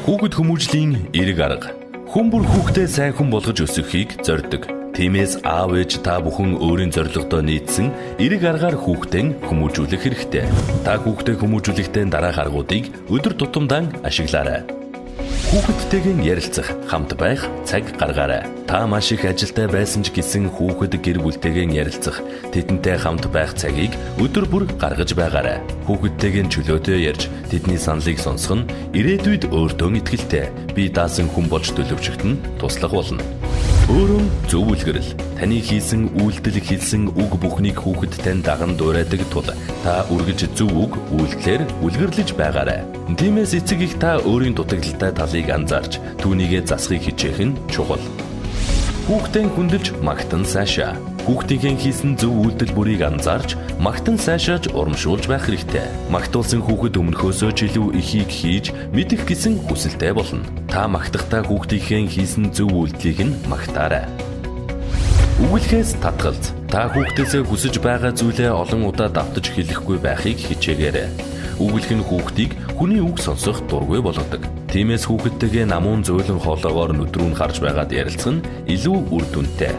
Хүүхэд хүмүүжлийн эрг арга. Хүн бүр хүүхдээ сайн хүн болгож өсгөхийг зорддог. Тиймээс аав ээж та бүхэн өөрийн зорилгодоо нийцсэн эрг аргаар хүүхдээ хүмүүжүүлэх хэрэгтэй. Та хүүхдээ хүмүүжүүлэхдээ дараах аргуудыг өдөр тутамдаа ашиглаарай. Хүүхэдтэйгээ ярилцах, хамт байх цаг гаргаарай. Та маш их ажилтай байсан ч гэсэн хүүхэд гэр бүлтэйгээ ярилцах, тэдэнтэй хамт байх цагийг өдөр бүр гаргаж байгаарай. Хүүхэдтэйгээ чөлөөтэй ярьж, тэдний саналыг сонсох нь ирээдүйд өөртөө итгэлтэй, бие даасан хүн болж төлөвшөхт нь туслах болно. Өөрөөр зөв үлгэрэл. Таны хийсэн үйлдэл хэлсэн үг бүхнийг хүүхэд тань даган дуурайдаг тул та үргэлж зөв үг үйлдэлээр үлгэрлэж байгаарай. Тиймээс эцэг их та өөрийн дутагдaltaй талыг анзаарч түүнийгээ засахыг хичээх нь чухал. Хүүхдээ хүндэлж магтан сайшаа. Хүүхдийн хийсэн зөв үйлдэл бүрийг анзаарч магтан сайшааж урамшуулж байх хэрэгтэй. Магтуулсан хүүхэд өмнөхөөсөө ч илүү ихийг хийж мэдэх гэсэн хүсэлтэй болно. Та магтахдаа хүүхдийн хийсэн зөв үйлдэлийг нь магтаарай. Үгэлхээс татгалз. Та хүүхдээсээ хүсэж байгаа зүйлээ олон удаа давтаж хэлэхгүй байхыг хичээгээрэй. Үгэлх нь хүүхдийг хүний үг сонсох дургүй болгодог. Тиймээс хүүхэдтэйгээ намуун зөөлөн хоолоогоор нүдрүүн харж байгаад ярилцах нь илүү үр дүнтэй.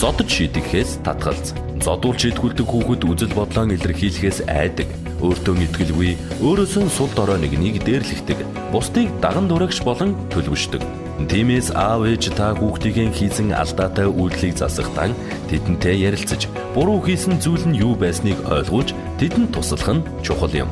Зодож шийдэхээс татгалз. Зодуул шийдгүүлдэг хүүхэд үзэл бодлоо илэрхийлэхээс айдаг. Өөртөө итгэлгүй, өөрөөсөө сул дорой нэгнийг дээрлэхдэг. Бусдыг даган дурагч болон төлөвшдөг. Тиймээс аав ээж та хүүхдийн хийсэн алдаатай үйлдэлийг засахдаа тэдэнтэй ярилцаж, буруу хийсэн зүйл нь юу байсныг ойлгуулж, тэдэнд туслах нь чухал юм.